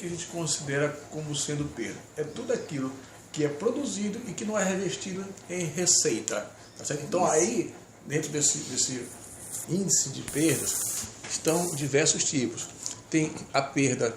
que a gente considera como sendo perda? É tudo aquilo que é produzido e que não é revestido em receita. Tá certo? Então aí, dentro desse índice de perdas, estão diversos tipos. Tem a perda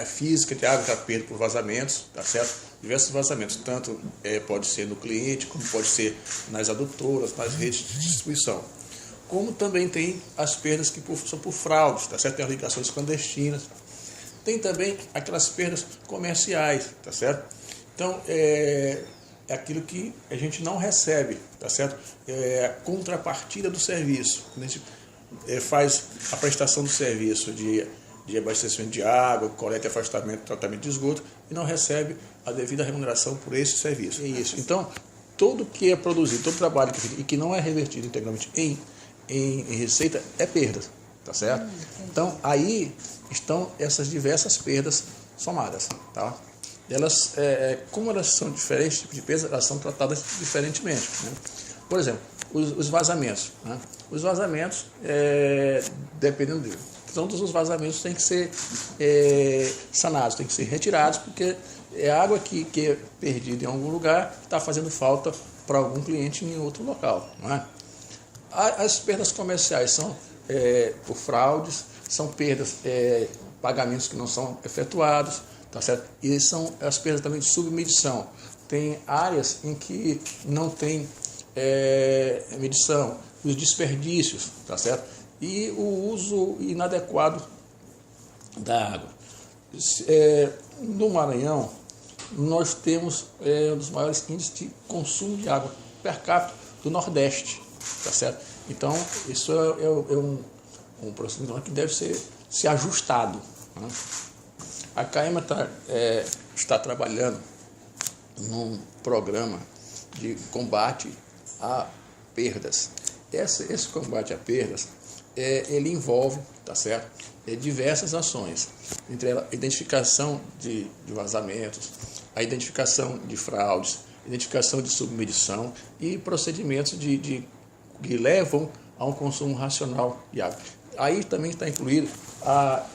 física de água, que é a perda por vazamentos, tá certo? Diversos vazamentos, tanto pode ser no cliente, como pode ser nas adutoras, nas redes de distribuição. Como também tem as perdas que são por fraudes, tá certo? Tem as ligações clandestinas. Tem também aquelas perdas comerciais, tá certo? Então, é aquilo que a gente não recebe, tá certo? É a contrapartida do serviço. A gente faz a prestação do serviço de abastecimento de água, coleta e afastamento, tratamento de esgoto, e não recebe a devida remuneração por esse serviço. É isso. Então, todo que é produzido, todo trabalho que é feito e que não é revertido integralmente em receita é perda, tá certo? Então, aí estão essas diversas perdas somadas, tá? Elas, como elas são diferentes tipos de perdas, elas são tratadas diferentemente, né? Por exemplo, os vazamentos, né? Os vazamentos, dependendo todos os vazamentos têm que ser sanados, têm que ser retirados, porque é água que é perdida em algum lugar, está fazendo falta para algum cliente em outro local, não é? As perdas comerciais são por fraudes, são perdas, pagamentos que não são efetuados, tá certo? E são as perdas também de submedição. Tem áreas em que não tem medição, os desperdícios, tá certo? E o uso inadequado da água. No Maranhão, nós temos um dos maiores índices de consumo de água per capita do Nordeste, tá certo? Então, isso é um procedimento que deve ser ajustado, né? A CAEMA está trabalhando num programa de combate a perdas. Esse combate a perdas, ele envolve, tá certo? Diversas ações, entre elas a identificação de vazamentos, a identificação de fraudes, identificação de submedição e procedimentos que levam a um consumo racional de água. Aí também está incluído a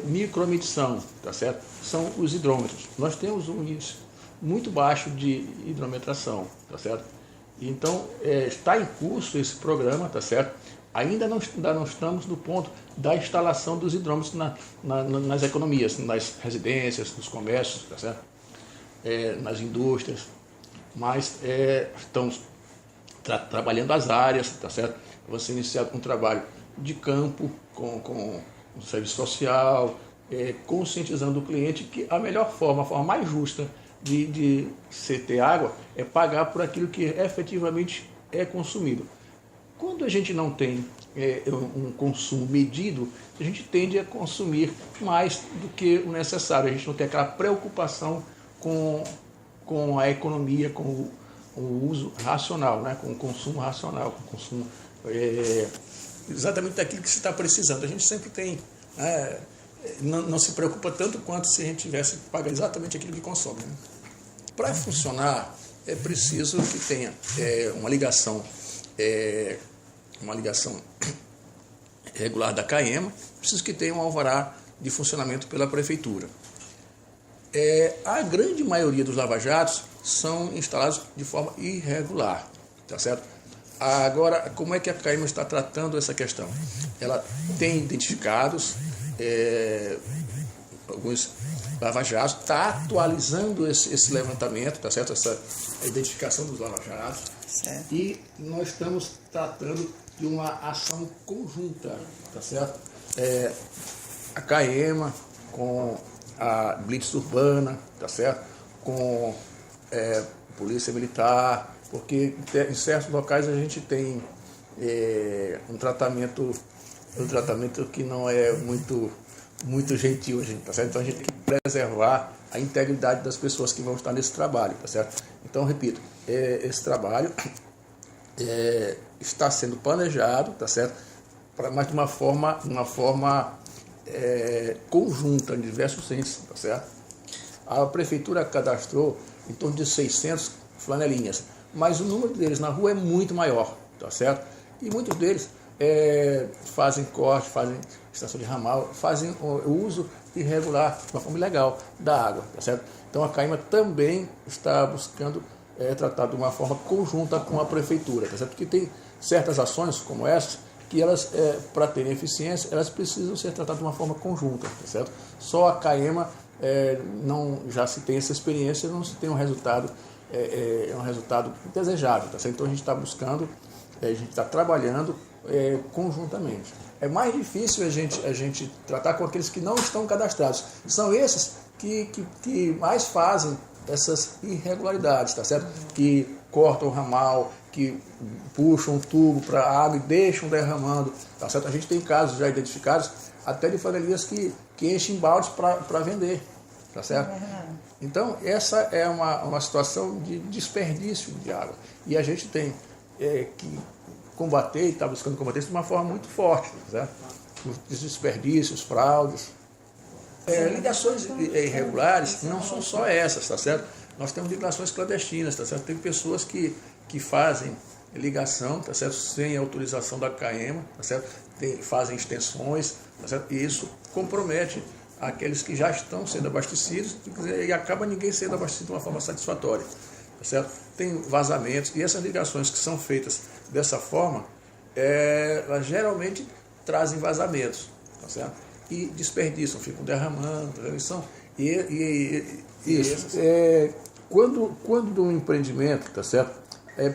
micromedição, tá certo? São os hidrômetros. Nós temos um índice muito baixo de hidrometração, tá certo? Então, está em curso esse programa, tá certo? Ainda não estamos no ponto da instalação dos hidrômetros nas economias, nas residências, nos comércios, tá certo? Nas indústrias, mas estamos trabalhando as áreas, tá certo? Vai ser iniciado um trabalho de campo com o serviço social, conscientizando o cliente que a melhor forma, a forma mais justa de se ter água é pagar por aquilo que efetivamente é consumido. Quando a gente não tem um consumo medido, a gente tende a consumir mais do que o necessário. A gente não tem aquela preocupação com a economia, com o uso racional, né? Com o consumo racional, com o consumo exatamente daquilo que se está precisando. A gente sempre tem, não se preocupa tanto quanto se a gente tivesse que pagar exatamente aquilo que consome, né? Para funcionar, é preciso que tenha uma ligação regular da CAEMA, preciso que tenha um alvará de funcionamento pela Prefeitura. A grande maioria dos lava-jatos são instalados de forma irregular, tá certo? Agora, como é que a CAEMA está tratando essa questão? Ela tem identificados alguns lava-jatos, está atualizando esse levantamento, tá certo? Essa identificação dos lava-jatos. Certo. E nós estamos tratando de uma ação conjunta, tá certo? A CAEMA com a Blitz Urbana, tá certo? Com Polícia Militar, porque em certos locais a gente tem um tratamento que não é muito gentil, tá certo? Então a gente tem que preservar a integridade das pessoas que vão estar nesse trabalho, tá certo? Então, repito, esse trabalho está sendo planejado, tá certo? Mas de uma forma conjunta, em diversos entes, tá certo? A Prefeitura cadastrou em torno de 600 flanelinhas, mas o número deles na rua é muito maior, tá certo? E muitos deles fazem corte, fazem extração de ramal, fazem o uso irregular, de uma forma ilegal, da água, tá certo? Então a CAEMA também está buscando tratar de uma forma conjunta com a prefeitura, tá certo? Porque tem certas ações como essas que elas, para terem eficiência, elas precisam ser tratadas de uma forma conjunta, tá certo? Só a CAEMA já se tem essa experiência, não se tem um resultado, um resultado desejável, tá certo? Então a gente está buscando, a gente está trabalhando conjuntamente. É mais difícil a gente tratar com aqueles que não estão cadastrados. São esses que mais fazem essas irregularidades, tá certo? Que cortam o ramal, que puxam um tubo para a água e deixam derramando, tá certo? A gente tem casos já identificados até de flanelias que enchem baldes para vender, tá certo? Então, essa é uma situação de desperdício de água. E a gente tem que combater, e está buscando combater isso de uma forma muito forte, tá certo? Os desperdícios, fraudes. Ligações irregulares não são só essas, tá certo? Nós temos ligações clandestinas, tá certo? Tem pessoas que fazem ligação, tá certo? Sem autorização da CAEMA, tá certo? Fazem extensões, tá certo? E isso compromete aqueles que já estão sendo abastecidos e acaba ninguém sendo abastecido de uma forma satisfatória, tá certo? Tem vazamentos e essas ligações que são feitas dessa forma, elas geralmente trazem vazamentos, tá certo? E desperdiçam, ficam derramando, quando um empreendimento, tá certo?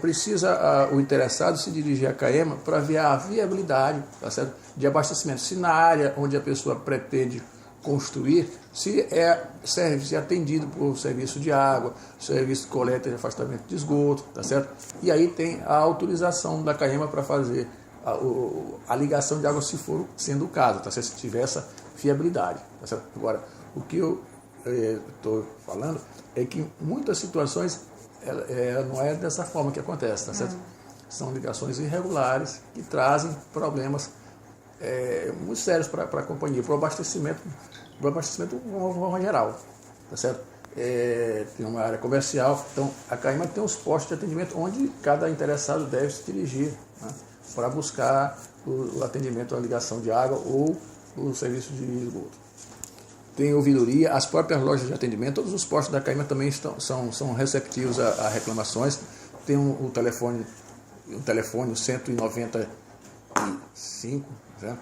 Precisa o interessado se dirigir à CAEMA para ver a viabilidade, tá certo? De abastecimento, se na área onde a pessoa pretende construir, se é atendido por serviço de água, serviço de coleta e afastamento de esgoto, tá certo? E aí tem a autorização da CAEMA para fazer a ligação de água, se for sendo o caso, tá certo? Se tiver essa fiabilidade, tá certo? Agora, o que eu estou falando é que em muitas situações não é dessa forma que acontece, tá certo? São ligações irregulares que trazem problemas muito sérios para a companhia, para o abastecimento de uma forma geral, tá certo? Tem uma área comercial, então a CAEMA tem os postos de atendimento onde cada interessado deve se dirigir, né, para buscar o atendimento à ligação de água ou o serviço de esgoto. Tem ouvidoria, as próprias lojas de atendimento, todos os postos da CAEMA também são receptivos a reclamações. Tem o telefone 195, certo?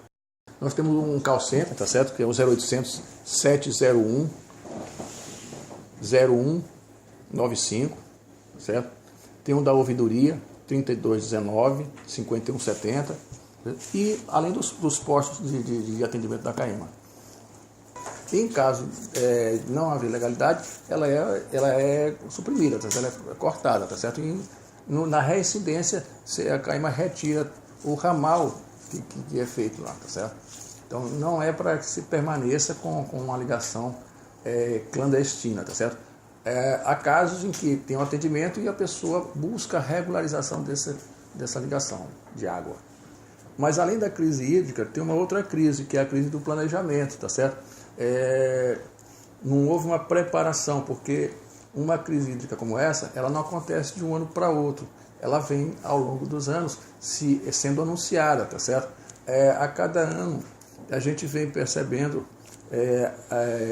Nós temos um call center, tá certo? Que é o 0800 701 0195, certo? Tem um da ouvidoria, 3219 5170, e além dos postos de atendimento da CAEMA. Em caso não haver legalidade, ela é suprimida, tá certo? Ela é cortada, tá certo? E na reincidência, a CAEMA retira o ramal que é feito lá, tá certo? Então, não é para que se permaneça com uma ligação clandestina, tá certo? Há casos em que tem um atendimento e a pessoa busca a regularização dessa ligação de água. Mas, além da crise hídrica, tem uma outra crise, que é a crise do planejamento, tá certo? Não houve uma preparação, porque uma crise hídrica como essa, ela não acontece de um ano para outro. Ela vem ao longo dos anos sendo anunciada, tá certo? A cada ano a gente vem percebendo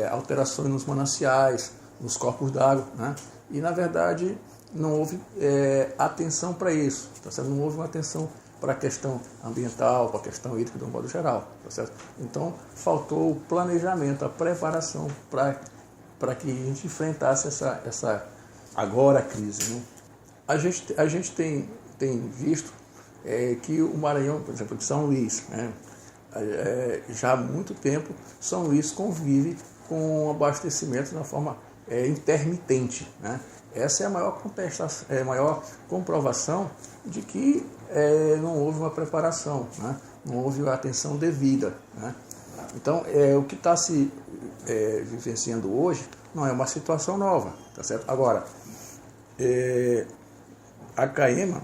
alterações nos mananciais, nos corpos d'água, né? E na verdade não houve atenção para isso, tá certo? Não houve uma atenção para a questão ambiental, para a questão hídrica de um modo geral, tá certo? Então faltou o planejamento, a preparação para que a gente enfrentasse essa agora crise, né? A gente tem visto que o Maranhão, por exemplo, de São Luís, né, já há muito tempo, São Luís convive com abastecimento de uma forma intermitente, né? Essa é a maior comprovação de que não houve uma preparação, né? Não houve a atenção devida, né? Então, o que está se vivenciando hoje não é uma situação nova, tá certo? Agora, a CAEMA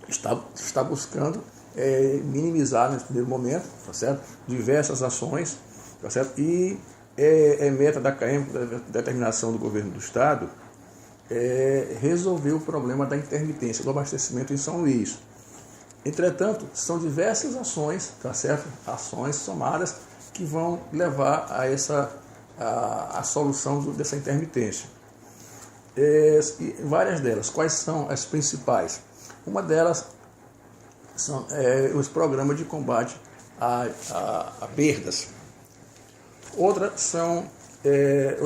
está buscando minimizar nesse primeiro momento, tá certo? Diversas ações, tá certo? E meta da CAEMA, determinação do governo do estado, resolver o problema da intermitência do abastecimento em São Luís. Entretanto, são diversas ações, tá certo? Ações somadas que vão levar a solução dessa intermitência. E várias delas, quais são as principais? Uma delas são os programas de combate a perdas. Outra ação é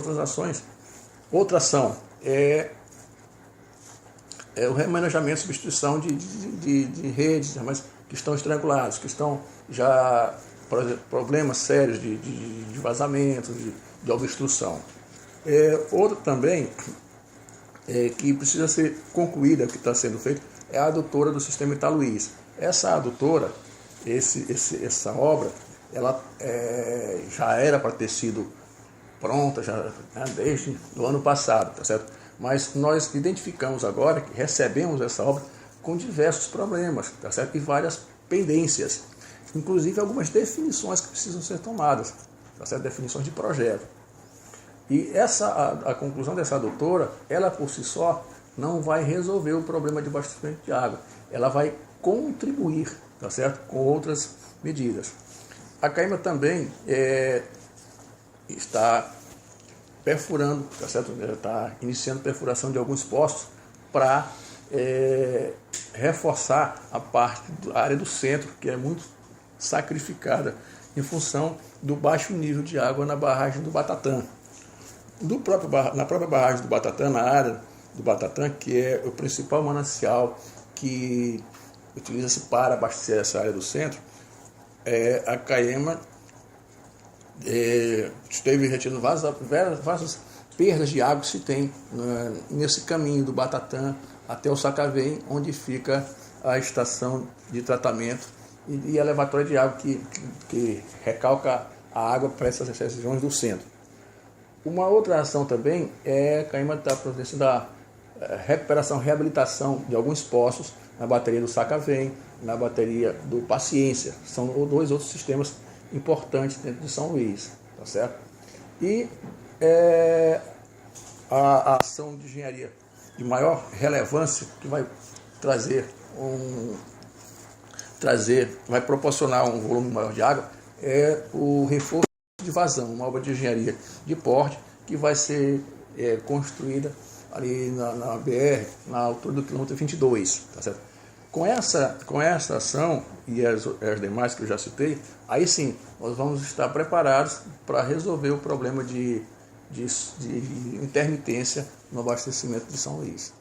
o remanejamento e substituição de redes, mas que estão estranguladas, que estão já problemas sérios de vazamento, de obstrução. Outra também que precisa ser concluída, que está sendo feito, é a adutora do sistema Italuís. Essa adutora, essa obra, ela já era para ter sido pronta desde o ano passado, tá certo? Mas nós identificamos agora que recebemos essa obra com diversos problemas, tá certo? E várias pendências, inclusive algumas definições que precisam ser tomadas, tá certo? Definições de projeto. E a conclusão dessa adutora, ela por si só não vai resolver o problema de abastecimento de água, ela vai contribuir, tá certo? Com outras medidas. A Caima também está perfurando, tá certo? Está iniciando perfuração de alguns poços para reforçar a parte da área do centro, que é muito sacrificada em função do baixo nível de água na barragem do Batatã. Na própria barragem do Batatã, na área do Batatã, que é o principal manancial que utiliza-se para abastecer essa área do centro, a Caima esteve retirando várias perdas de água que se tem nesse caminho do Batatã até o Sacavém, onde fica a estação de tratamento e a levatória de água que recalca a água para essas regiões do centro. Uma outra ação também a Caima está providenciando a recuperação, reabilitação de alguns poços na bateria do Sacavém, na bateria do Paciência. São dois outros sistemas importantes dentro de São Luís, tá certo? E a ação de engenharia de maior relevância que vai vai proporcionar um volume maior de água é o reforço de vazão, uma obra de engenharia de porte que vai ser construída ali na BR, na altura do quilômetro 22, tá certo? Com essa ação e as demais que eu já citei, aí sim, nós vamos estar preparados para resolver o problema de intermitência no abastecimento de São Luís.